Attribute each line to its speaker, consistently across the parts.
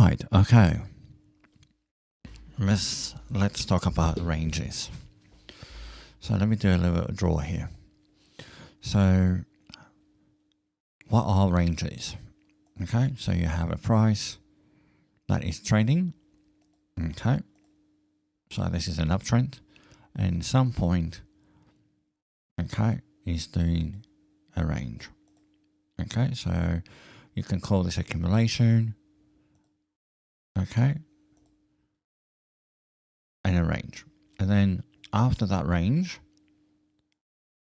Speaker 1: Right, okay. Let's talk about ranges. So let me do a little draw here. So what are ranges? Okay, so you have a price that is trading. Okay, so this is an uptrend, and some point, okay, is doing a range. Okay, so you can call this accumulation. Okay, and a range, and then after that range,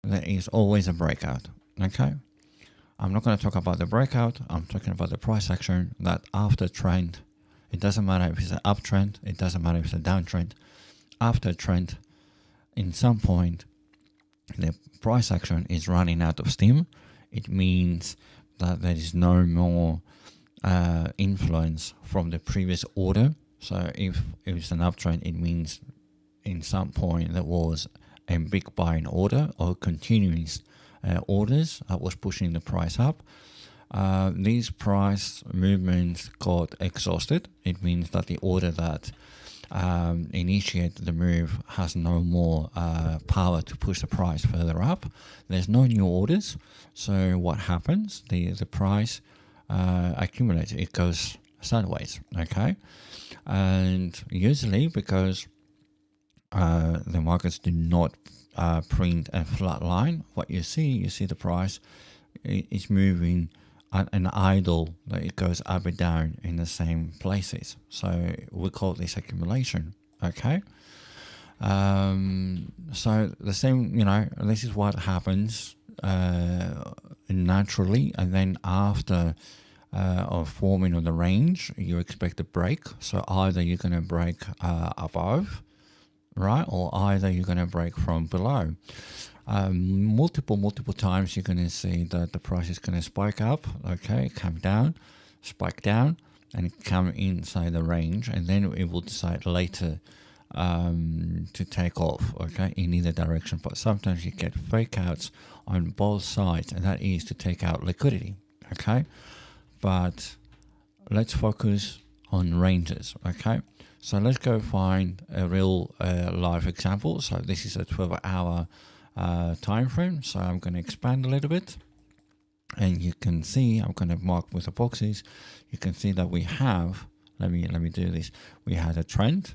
Speaker 1: there is always a breakout. Okay, I'm not going to talk about the breakout. I'm talking about the price action that after trend, it doesn't matter if it's an uptrend, it doesn't matter if it's a downtrend. After trend, in some point, the price action is running out of steam. It means that there is no more influence from the previous order. So if it's an uptrend, it means in some point there was a big buying order or continuous orders that was pushing the price up. These price movements got exhausted. It means that the order that initiated the move has no more power to push the price further up. There's no new orders. So what happens? The price accumulates. It goes sideways. Okay, and usually because the markets do not print a flat line, what you see the price is moving an idle, that it goes up and down in the same places. So we call this accumulation. Okay, so the same, this is what happens naturally, and then after of forming on the range, you expect a break. So either you're going to break above, right, or either you're going to break from below. Multiple times you're going to see that the price is going to spike up, okay, come down, spike down, and come inside the range, and then it will decide later to take off, okay, in either direction. But sometimes you get fake outs on both sides, and that is to take out liquidity. Okay, but let's focus on ranges. Okay, so let's go find a real live example. So this is a 12-hour time frame. So I'm going to expand a little bit, and you can see I'm going to mark with the boxes. You can see that we have, let me do this. We had a trend,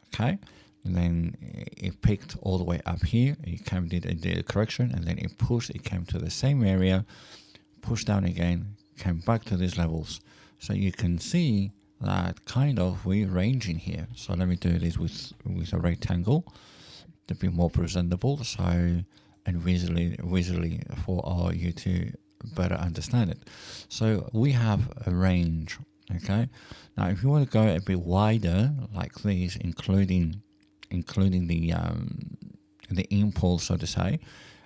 Speaker 1: okay, and then it peaked all the way up here. It did a correction, and then it pushed. It came to the same area, pushed down again, came back to these levels. So you can see that kind of we're ranging here. So let me do this with a rectangle to be more presentable, so and visually for you to better understand it. So we have a range. Okay, now if you want to go a bit wider like this, including the impulse, so to say,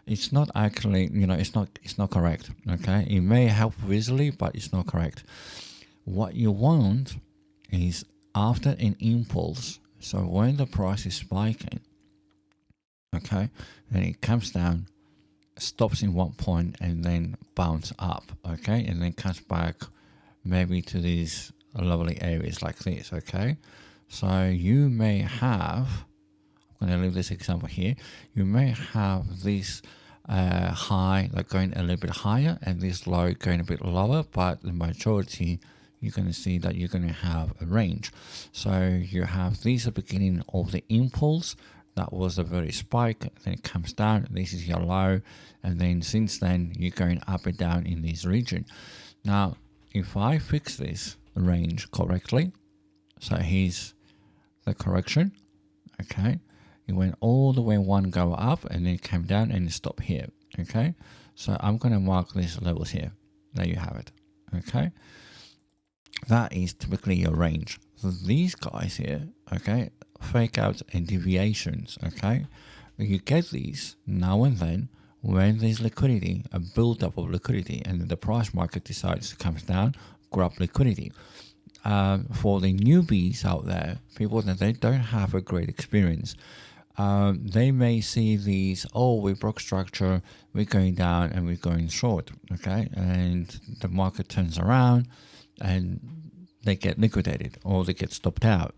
Speaker 1: it's not actually, it's not correct. Okay, it may help visually, but it's not correct. What you want is after an impulse, so when the price is spiking, okay, then it comes down, stops in one point, and then bounce up, okay, and then comes back maybe to these lovely areas like this. Okay, so you may have, I'm going to leave this example here, you may have this high like going a little bit higher and this low going a bit lower, but the majority you're going to see that you're going to have a range. So you have this at the beginning of the impulse, that was a very spike, then it comes down, this is your low, and then since then you're going up and down in this region. Now if I fix this range correctly, so here's the correction, okay, it went all the way one go up and then it came down and it stopped here. Okay, so I'm going to mark these levels here. There you have it. Okay, that is typically your range. So these guys here, okay, fake outs and deviations, okay, you get these now and then when there's liquidity, a build-up of liquidity, and the price market decides to come down, grab liquidity. For the newbies out there, people that they don't have a great experience, they may see these, oh, we broke structure, we're going down and we're going short, okay, and the market turns around and they get liquidated or they get stopped out.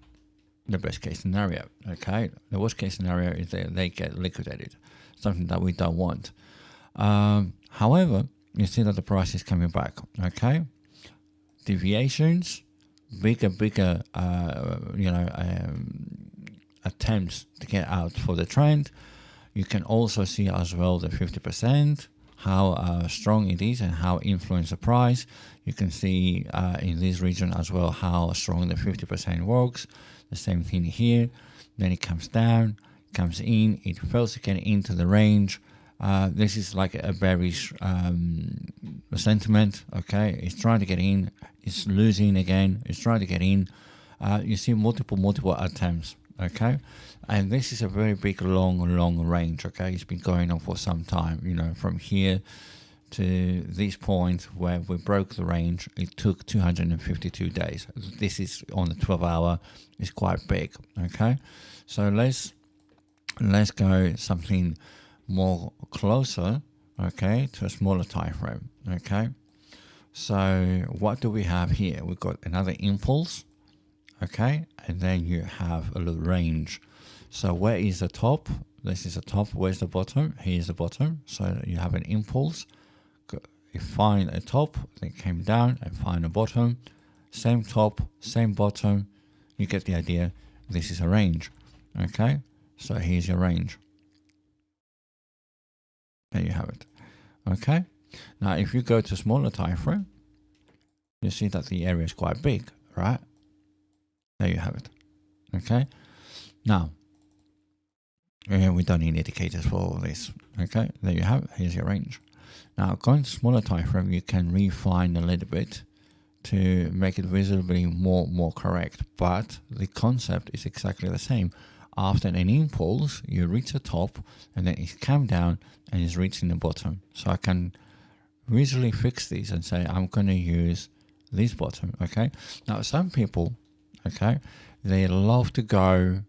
Speaker 1: The best case scenario, okay? The worst case scenario is that they get liquidated, something that we don't want. However, you see that the price is coming back, okay? Deviations, bigger, attempts to get out for the trend. You can also see as well the 50%, how strong it is and how it influences the price. You can see in this region as well how strong the 50% works. The same thing here. Then it comes down, comes in, it fails to get into the range. This is like a bearish sentiment, okay? It's trying to get in, it's losing again, it's trying to get in. You see multiple attempts, okay? And this is a very big, long range, okay? It's been going on for some time, you know, from here to this point where we broke the range. It took 252 days. This is on the 12-hour, it's quite big, okay? So let's go something more closer, okay, to a smaller time frame, okay? So what do we have here? We've got another impulse, okay, and then you have a little range. So where is the top? This is the top. Where's the bottom? Here's the bottom. So you have an impulse. You find a top, then came down and find a bottom. Same top, same bottom. You get the idea. This is a range, okay? So here's your range. There you have it, okay? Now, if you go to smaller time frame, you see that the area is quite big, right? There you have it, okay? Now, we don't need indicators for all this, okay? There you have it. Here's your range. Now, going to smaller time frame, you can refine a little bit to make it visibly more correct, but the concept is exactly the same. After an impulse, you reach the top and then it comes down and it's reaching the bottom. So I can visually fix this and say I'm going to use this bottom, okay? Now, some people, okay, they love to go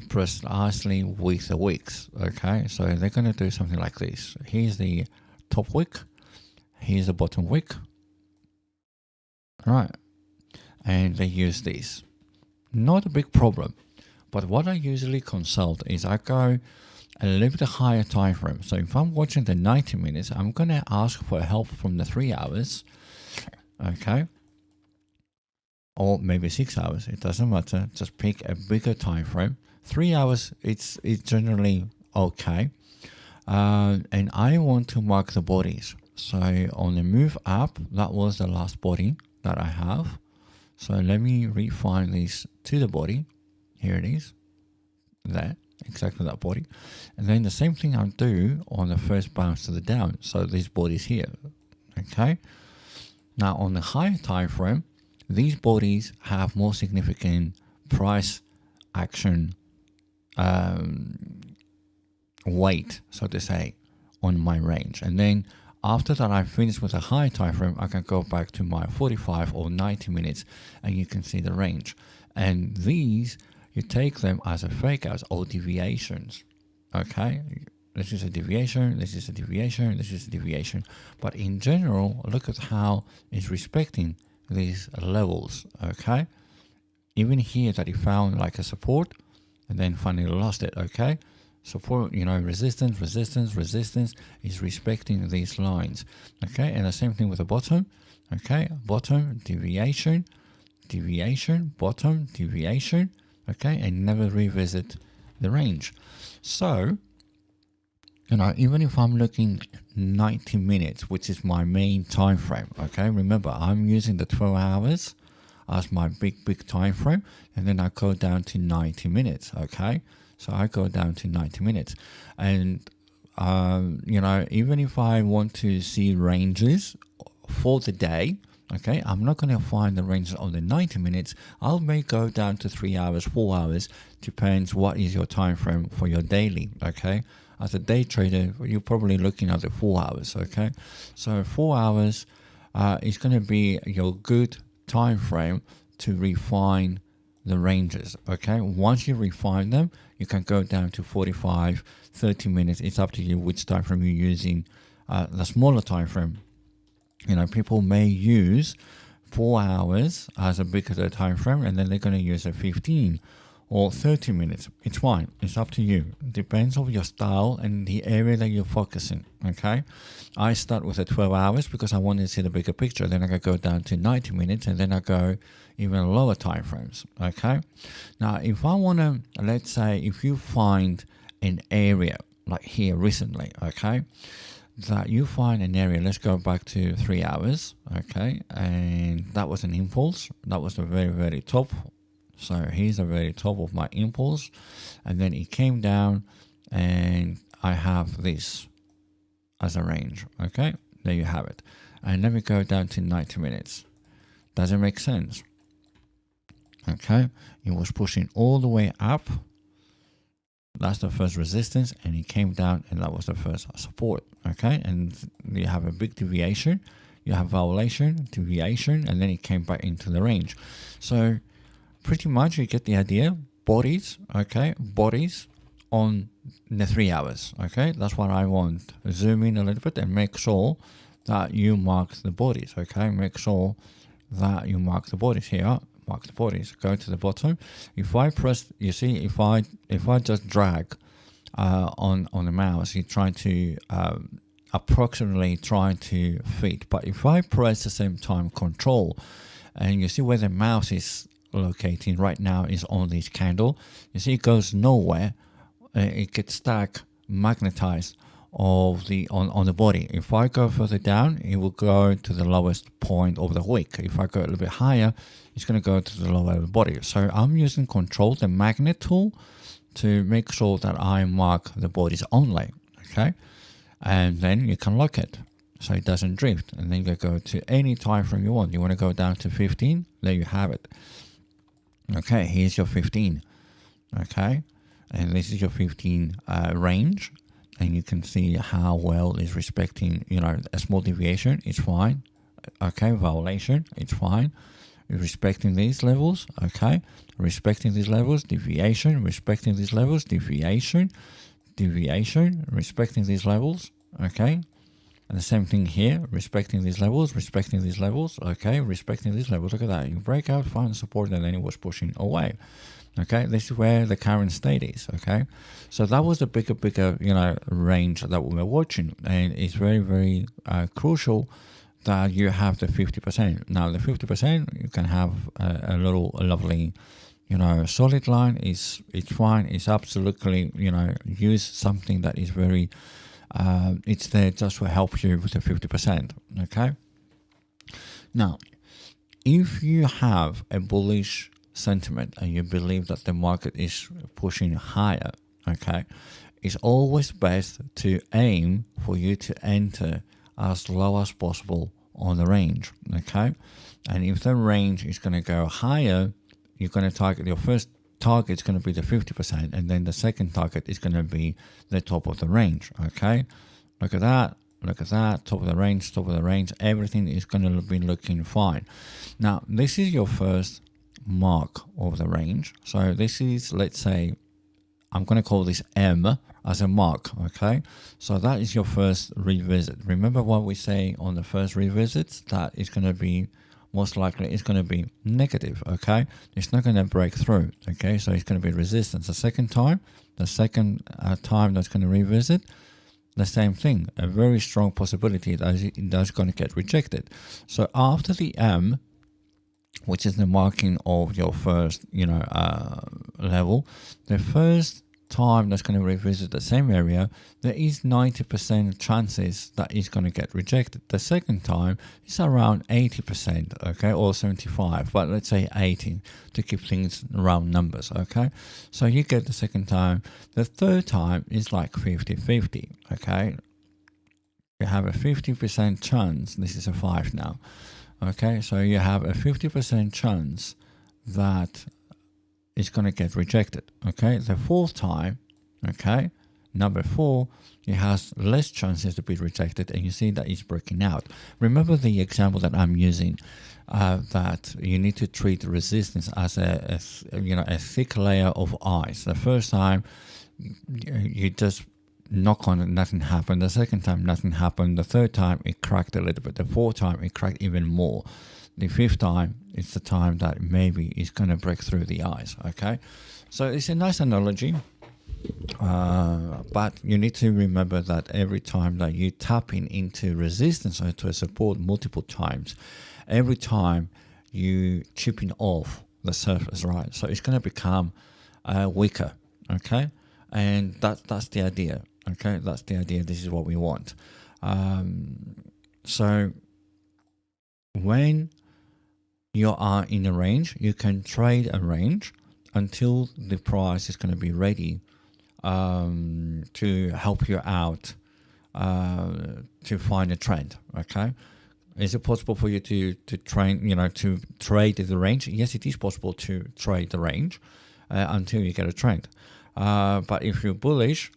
Speaker 1: precisely with the wicks, okay? So they're going to do something like this. Here's the top wick, here's the bottom wick, right? And they use this. Not a big problem. But what I usually consult is I go a little bit higher time frame. So if I'm watching the 90 minutes, I'm going to ask for help from the 3 hours, okay? Or maybe 6 hours, it doesn't matter. Just pick a bigger time frame. 3 hours, it's generally okay. And I want to mark the bodies. So on the move up, that was the last body that I have. So let me refine this to the body. Here it is, there, exactly that body. And then the same thing I'll do on the first bounce to the down. So this body's here, okay? Now on the higher time frame, these bodies have more significant price action weight, so to say, on my range. And then after that I finish with a high time frame, I can go back to my 45 or 90 minutes and you can see the range. And these, you take them as a fake outs or deviations, okay? This is a deviation, this is a deviation, this is a deviation. But in general, look at how it's respecting these levels, okay? Even here that it found like a support and then finally lost it, okay? Support, you know, resistance, resistance, resistance is respecting these lines, okay? And the same thing with the bottom, okay? Bottom, deviation, deviation, bottom, deviation, okay? And never revisit the range. So, you know, even if I'm looking 90 minutes, which is my main time frame, okay? Remember, I'm using the 12 hours as my big time frame, and then I go down to 90 minutes, okay? So I go down to 90 minutes. And, you know, even if I want to see ranges for the day, okay, I'm not going to find the ranges on the 90 minutes. I may go down to 3 hours, 4 hours, depends what is your time frame for your daily, okay? As a day trader, you're probably looking at the 4 hours, okay? So 4 hours is going to be your good time frame to refine the ranges, okay? Once you refine them, you can go down to 45, 30 minutes. It's up to you which time frame you're using. The smaller time frame, you know, people may use 4 hours as a bigger time frame, and then they're going to use a 15 or 30 minutes. It's fine. It's up to you. Depends on your style and the area that you're focusing. Okay. I start with the 12 hours because I want to see the bigger picture. Then I go down to 90 minutes, and then I go even lower time frames. Okay. Now, if I want to, let's say, if you find an area like here recently, okay, that you find an area, let's go back to 3 hours, okay, and that was an impulse. That was the very, very top. So here's the very top of my impulse, and then it came down, and I have this as a range. Okay, there you have it. And let me go down to 90 minutes. Does it make sense? Okay, it was pushing all the way up. That's the first resistance, and it came down, and that was the first support. Okay, and you have a big deviation, you have violation, deviation, and then it came back into the range. So pretty much you get the idea. Bodies, okay, bodies on the 3 hours. Okay, that's what I want. Zoom in a little bit and make sure that you mark the bodies. Okay, make sure that you mark the bodies here. Mark the bodies. Go to the bottom. If I press, you see, if I just drag on the mouse, you're trying to approximately trying to fit. But if I press the same time Control, and you see where the mouse is locating right now is on this candle, you see it goes nowhere. It gets stuck, magnetized of the on the body. If I go further down, it will go to the lowest point of the wick. If I go a little bit higher, it's going to go to the lower body. So I'm using Control, the magnet tool, to make sure that I mark the bodies only. Okay, and then you can lock it so it doesn't drift, and then you go to any time frame you want. You want to go down to 15, there you have it. Okay, here's your 15. Okay, and this is your 15 range, and you can see how well it's respecting, you know, a small deviation, it's fine. Okay, violation, it's fine. Respecting these levels, okay, respecting these levels, deviation, respecting these levels, deviation, deviation, respecting these levels, okay. And the same thing here, respecting these levels, okay, respecting these levels. Look at that. You break out, find support, and then it was pushing away. Okay, this is where the current state is. Okay, so that was the bigger, you know, range that we were watching, and it's very, very crucial that you have the 50%. Now, the 50%, you can have a lovely, you know, solid line. It's fine. It's absolutely, you know, use something that is very. It's there just to help you with the 50%. Okay. Now, if you have a bullish sentiment and you believe that the market is pushing higher, okay, it's always best to aim for you to enter as low as possible on the range. Okay, and if the range is going to go higher, you're going to target your first target is going to be the 50%, and then the second target is going to be the top of the range. Okay, look at that, top of the range, everything is going to be looking fine. Now, this is your first mark of the range. So this is, let's say, I'm going to call this M as a mark. Okay, so that is your first revisit. Remember what we say on the first revisit, that is going to be most likely it's going to be negative. Okay, it's not going to break through. Okay, so it's going to be resistance. The second time that's going to revisit, the same thing, a very strong possibility that that's going to get rejected. So after the M, which is the marking of your first, you know, level, the first time that's going to revisit the same area, there is 90% chances that it's going to get rejected. The second time is around 80%, okay, or 75, but let's say 80 to keep things round numbers, okay. So you get the second time. The third time is like 50-50, okay. You have a 50% chance. This is a 5 now. Okay, so you have a 50% chance that it's going to get rejected. Okay, the fourth time, okay, number 4, it has less chances to be rejected, and you see that it's breaking out. Remember the example that I'm using, that you need to treat resistance as a thick layer of ice. The first time, you just knock on it, nothing happened. The second time, nothing happened. The third time, it cracked a little bit. The fourth time, it cracked even more. The fifth time is the time that maybe it's going to break through the eyes. Okay, so it's a nice analogy, but you need to remember that every time that you tap into resistance or to a support multiple times, every time you chipping off the surface, right? So it's going to become weaker. Okay, and that's the idea. Okay, that's the idea. This is what we want. So when you are in a range, you can trade a range until the price is going to be ready to help you out to find a trend. Okay, is it possible for you to trade the range? Yes, it is possible to trade the range until you get a trend. But if you're bullish,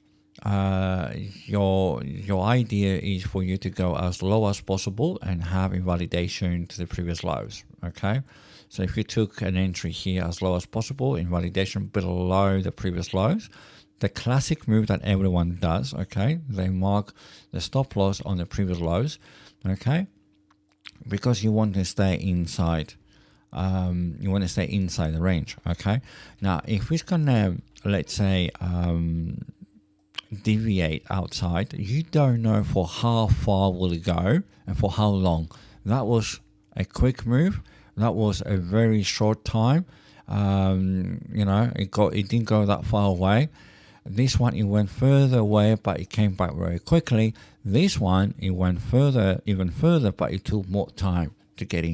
Speaker 1: your idea is for you to go as low as possible and have invalidation to the previous lows. Okay, so if you took an entry here as low as possible, invalidation below the previous lows, the classic move that everyone does, okay, they mark the stop loss on the previous lows, okay, because you want to stay inside. You want to stay inside the range. Okay, now if it's gonna, let's say, deviate outside, you don't know for how far will it go and for how long. That was a quick move. That was a very short time. It didn't go that far away. This one, it went further away, but it came back very quickly. This one, it went even further, but it took more time to get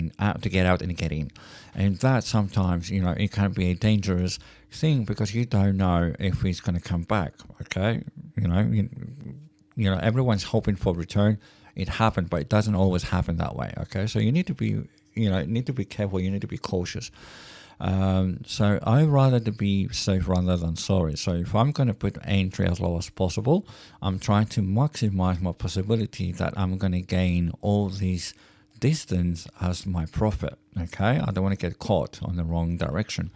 Speaker 1: out and get in. And that sometimes, it can be a dangerous thing because you don't know if it's going to come back. Okay, everyone's hoping for return. It happened, but it doesn't always happen that way. Okay, so you need to be, careful. You need to be cautious. So I rather to be safe rather than sorry. So if I'm going to put entry as low as possible, I'm trying to maximize my possibility that I'm going to gain all these distance as my profit. Okay, I don't want to get caught on the wrong direction.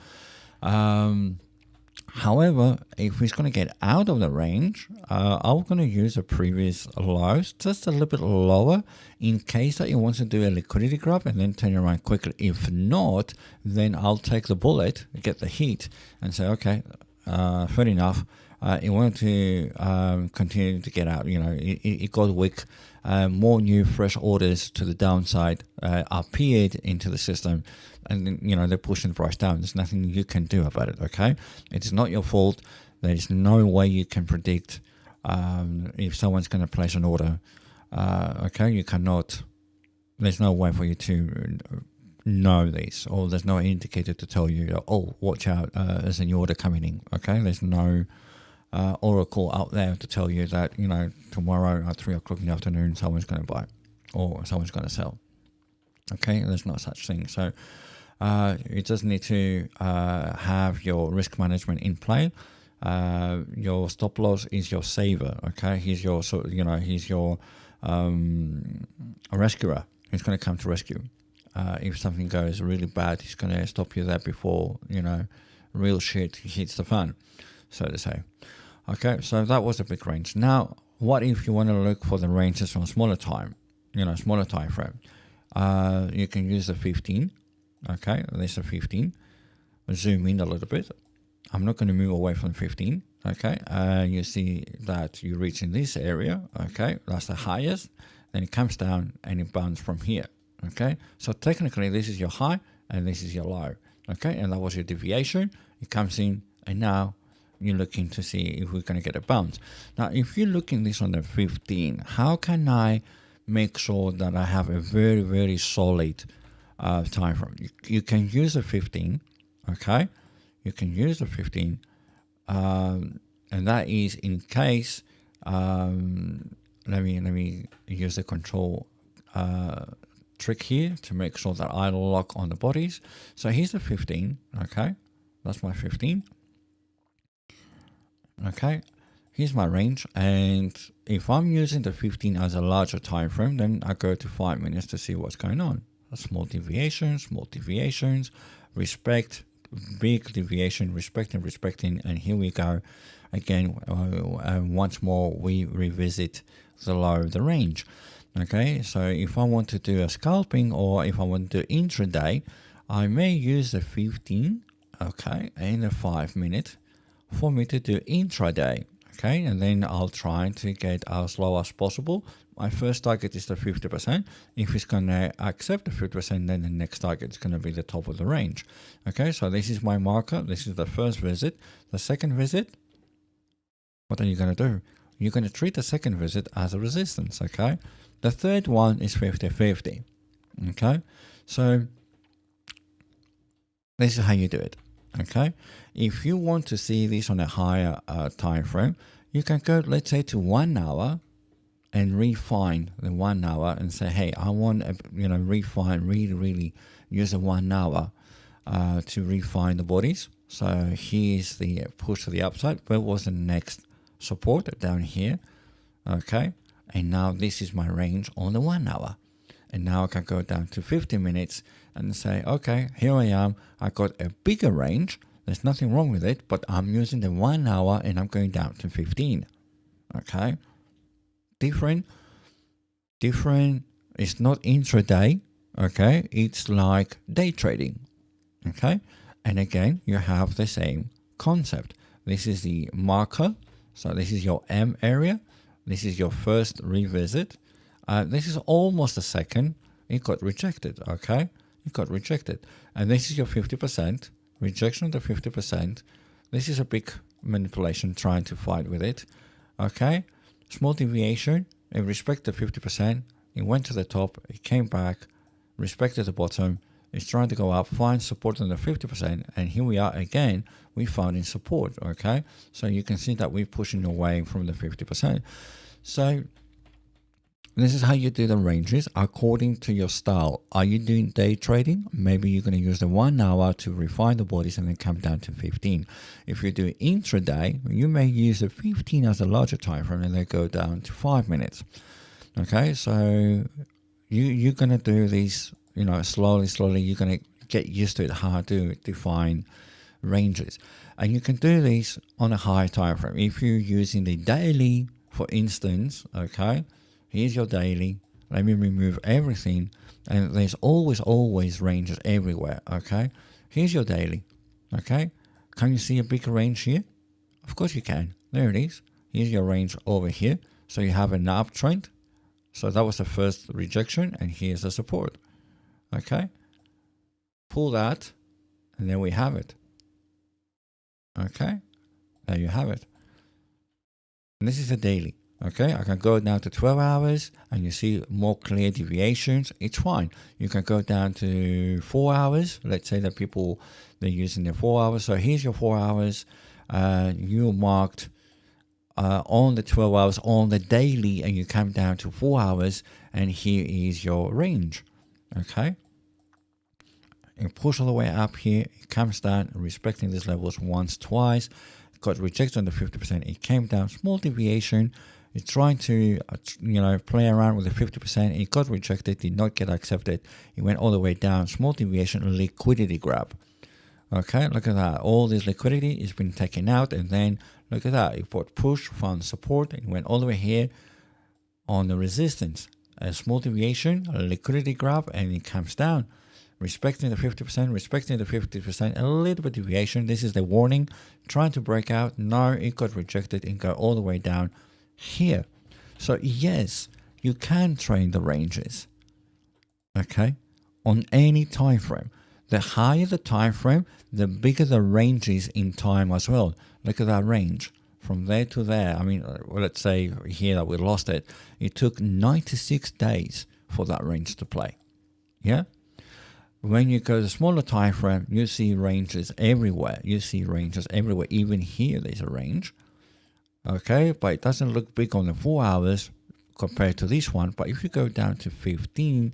Speaker 1: However, if it's going to get out of the range, I'm going to use the previous lows just a little bit lower in case that it wants to do a liquidity grab and then turn around quickly. If not, then I'll take the bullet, get the hit, and say, okay, fair enough. It wanted to continue to get out. It got weak. More new fresh orders to the downside appeared into the system, and then, they're pushing the price down. There's nothing you can do about it. Okay, it is not your fault. There is no way you can predict if someone's going to place an order. Okay, you cannot. There's no way for you to know this, or there's no indicator to tell you, oh, watch out, there's a new order coming in. Okay, there's no oracle out there to tell you that tomorrow at 3 o'clock in the afternoon someone's going to buy or someone's going to sell. Okay, there's no such thing. So you just need to have your risk management in play. Your stop loss is your saver. Okay, he's your rescuer. He's going to come to rescue. If something goes really bad, he's going to stop you there before real shit hits the fan, so to say. Okay, so that was a big range. Now, what if you want to look for the ranges on smaller time, smaller time frame? You can use the 15. Okay, there's a 15. Zoom in a little bit. I'm not going to move away from 15. Okay, you see that you reach in this area. Okay, that's the highest. Then it comes down and it bounces from here. Okay, so technically this is your high and this is your low. Okay, and that was your deviation. It comes in, and now you're looking to see if we're going to get a bounce. Now, if you're looking this on the 15, how can I make sure that I have a very, very solid time frame? You can use the 15, okay? You can use the 15, and that is in case. Let me use the control trick here to make sure that I lock on the bodies. So here's the 15, okay? That's my 15. Okay, here's my range, and if I'm using the 15 as a larger time frame, then I go to 5 minutes to see what's going on. Small deviations, respect, big deviation, respecting, and here we go again. Once more, we revisit the low of the range. Okay, so if I want to do a scalping or if I want to do intraday, I may use the 15, okay, and the 5 minute for me to do intraday. Okay, and then I'll try to get as low as possible. My first target is the 50%. If it's going to accept the 50%, then the next target is going to be the top of the range. Okay, so this is my marker. This is the first visit. The second visit, what are you going to do? You're going to treat the second visit as a resistance. Okay, the third one is 50-50. Okay, so this is how you do it. Okay, if you want to see this on a higher time frame, you can go, let's say, to 1 hour and refine the 1 hour and say, hey, I want refine, really use the 1 hour to refine the bodies. So here's the push to the upside. Where was the next support? Down here. Okay, and now this is my range on the 1 hour. And now I can go down to 50 minutes and say, okay, here I am. I got a bigger range. There's nothing wrong with it, but I'm using the 1 hour and I'm going down to 15. Okay. Different. It's not intraday. Okay. It's like day trading. Okay. And again, you have the same concept. This is the marker. So this is your M area. This is your first revisit. This is almost a second. It got rejected. Okay. It got rejected. And this is your 50%. Rejection of the 50%. This is a big manipulation trying to fight with it. Okay. Small deviation. It respected 50%. It went to the top. It came back. Respected the bottom. It's trying to go up. Find support on the 50%. And here we are again. We found in support. Okay. So you can see that we're pushing away from the 50%. So this is how you do the ranges according to your style. Are you doing day trading? Maybe you're going to use the 1 hour to refine the bodies and then come down to 15. If you do intraday, you may use the 15 as a larger time frame and then go down to 5 minutes. Okay, so you're going to do these, slowly. You're going to get used to it, how to define ranges. And you can do these on a high time frame. If you're using the daily, for instance, okay, here's your daily. Let me remove everything. And there's always ranges everywhere. Okay. Here's your daily. Okay. Can you see a big range here? Of course you can. There it is. Here's your range over here. So you have an uptrend. So that was the first rejection. And here's the support. Okay. Pull that. And then we have it. Okay. There you have it. And this is a daily. Okay, I can go down to 12 hours and you see more clear deviations. It's fine. You can go down to 4 hours. Let's say that they're using their 4 hours. So here's your 4 hours. You marked on the 12 hours on the daily and you come down to 4 hours and here is your range. Okay. You push all the way up here. It comes down, respecting these levels once, twice. Got rejected on the 50%. It came down, small deviation. It's trying to, play around with the 50%. It got rejected, did not get accepted. It went all the way down. Small deviation, liquidity grab. Okay, look at that. All this liquidity has been taken out. And then look at that. It bought push, found support, and went all the way here on the resistance. A small deviation, a liquidity grab, and it comes down. Respecting the 50%, respecting the 50%, a little bit deviation. This is the warning. Trying to break out. No, it got rejected and go all the way down here. So yes, you can trade the ranges, okay, on any time frame. The higher the time frame, the bigger the range is in time as well. Look at that range from there to there. I mean, let's say here that we lost it. It took 96 days for that range to play. Yeah. When you go to the smaller time frame, you see ranges everywhere. Even here, there's a range. Okay, but it doesn't look big on the 4 hours compared to this one. But if you go down to 15,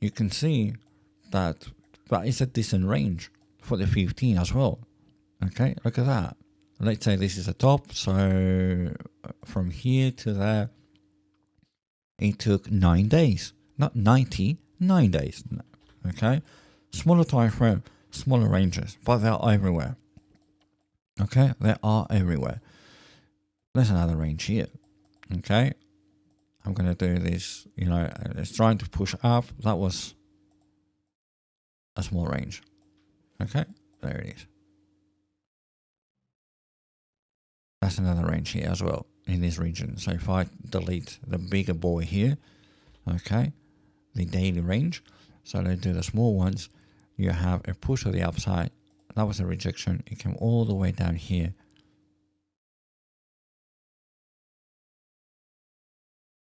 Speaker 1: you can see that it's a decent range for the 15 as well. Okay, look at that. Let's say this is the top. So from here to there, it took 9 days. Not 90, 9 days. Okay, smaller time frame, smaller ranges, but they're everywhere. Okay, they are everywhere. There's another range here. Okay, I'm going to do this, it's trying to push up. That was a small range. Okay, there it is. That's another range here as well in this region. So if I delete the bigger boy here, okay, the daily range, so let's do the small ones, you have a push to the upside. That was a rejection. It came all the way down here.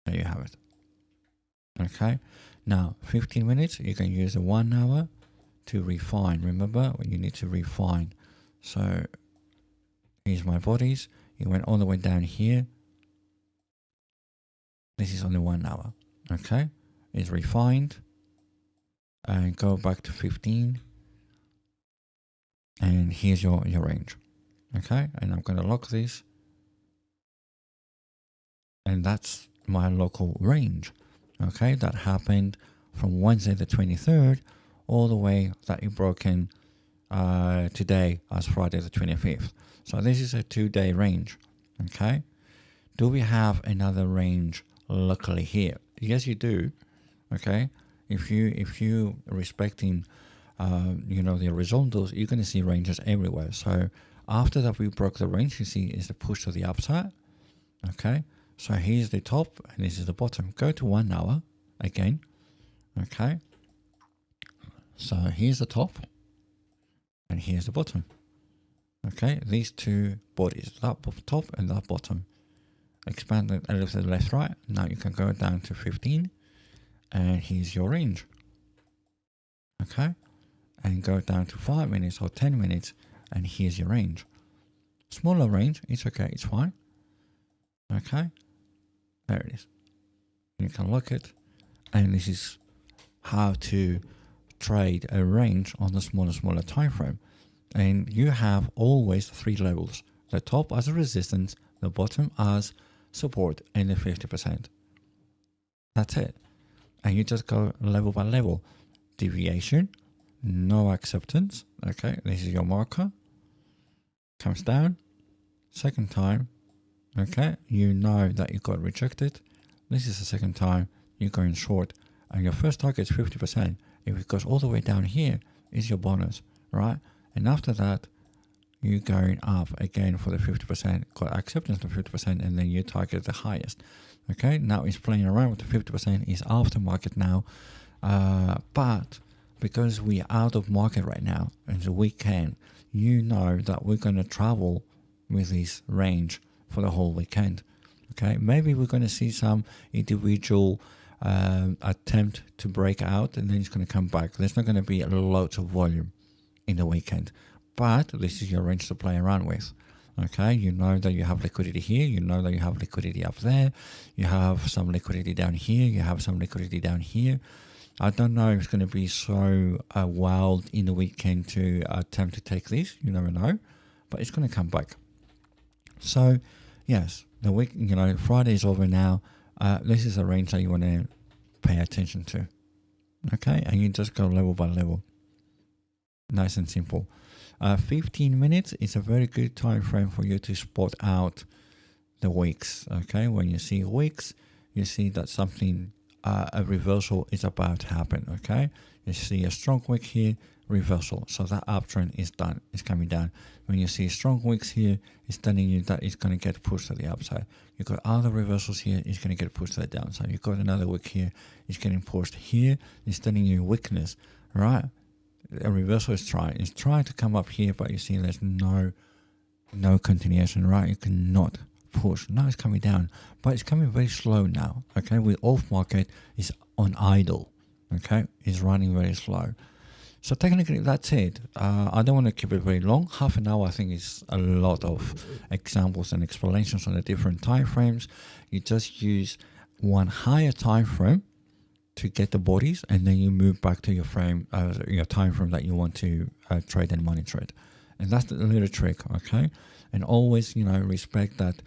Speaker 1: There you have it. Okay, now 15 minutes, you can use the 1 hour to refine. Remember, you need to refine. So here's my bodies. It went all the way down here. This is only 1 hour. Okay, it's refined. And go back to 15. And here's your range. Okay, and I'm going to lock this. And that's my local range. Okay, that happened from Wednesday the 23rd all the way that it broken today as Friday the 25th. So this is a 2-day range. Okay, do we have another range locally here? Yes, you do. Okay, if you respecting the horizontals, you're going to see ranges everywhere. So after that we broke the range, you see is the push to the upside. Okay, so here's the top and this is the bottom. Go to 1 hour again. Okay, so here's the top and here's the bottom. Okay, these two bodies, that top and that bottom. Expand it a little to the left, right. Now you can go down to 15 and here's your range. Okay, and go down to 5 minutes or 10 minutes and here's your range. Smaller range, it's okay, it's fine. Okay, there it is. You can lock it, and this is how to trade a range on the smaller time frame. And you have always 3 levels: the top as a resistance, the bottom as support, and the 50%. That's it. And you just go level by level. Deviation, no acceptance. Okay, this is your marker. Comes down. Second time. Okay, you know that you got rejected. This is the second time you're going short, and your first target is 50%. If it goes all the way down here, is your bonus, right? And after that, you're going up again for the 50%, got acceptance to 50%, and then you target the highest. Okay, now it's playing around with the 50%, is aftermarket now, but because we're out of market right now, and the weekend, you know that we're going to travel with this range for the whole weekend. Okay, maybe we're going to see some individual attempt to break out, and then it's going to come back. There's not going to be a lot of volume in the weekend, but this is your range to play around with. Okay, you know that you have liquidity here, you know that you have liquidity up there, you have some liquidity down here, you have some liquidity down here. I don't know if it's going to be so wild in the weekend to attempt to take this. You never know, but it's going to come back. So yes, the week, Friday is over now. This is a range that you want to pay attention to. Okay, and you just go level by level. Nice and simple. 15 minutes is a very good time frame for you to spot out the wicks. Okay, when you see wicks, you see that something, a reversal is about to happen. Okay, you see a strong wick here, reversal. So that uptrend is done, it's coming down. When you see strong wicks here, it's telling you that it's going to get pushed to the upside. You've got other reversals here, it's going to get pushed to the downside. You've got another wick here, it's getting pushed here, it's telling you weakness, right? A reversal is trying to come up here, but you see there's no continuation, right? You cannot push. Now it's coming down, but it's coming very slow now. Okay, with off market is on idle. Okay, it's running very slow. So technically that's it. I don't want to keep it very long. Half an hour I think is a lot of examples and explanations on the different time frames. You just use one higher time frame to get the bodies, and then you move back to your frame, your time frame that you want to trade and monitor it. And that's the little trick, okay? And always, respect that,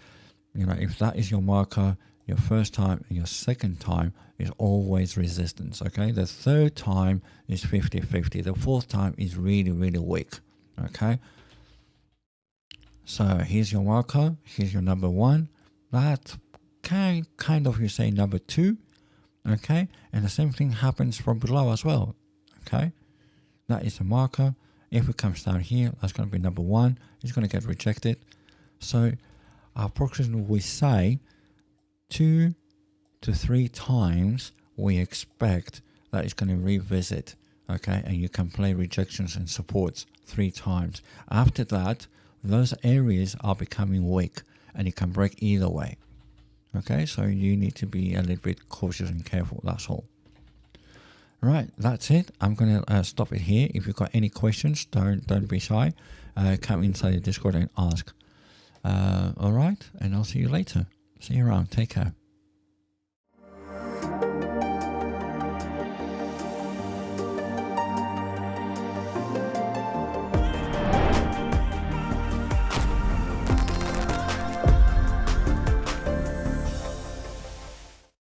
Speaker 1: if that is your marker, your first time and your second time is always resistance, okay? The third time is 50-50. The fourth time is really, really weak, okay? So here's your marker. Here's your number one. That can kind of, you say, number 2, okay, and the same thing happens from below as well, okay. That is a marker. If it comes down here, that's going to be number 1. It's going to get rejected. So approximately we say 2 to 3 times we expect that it's going to revisit, okay, and you can play rejections and supports 3 times. After that, those areas are becoming weak and it can break either way, okay. So you need to be a little bit cautious and careful, that's all. Right, that's it. I'm gonna stop it here. If you've got any questions, don't be shy. Come inside the Discord and ask. All right, and I'll see you later. See you around. Take care.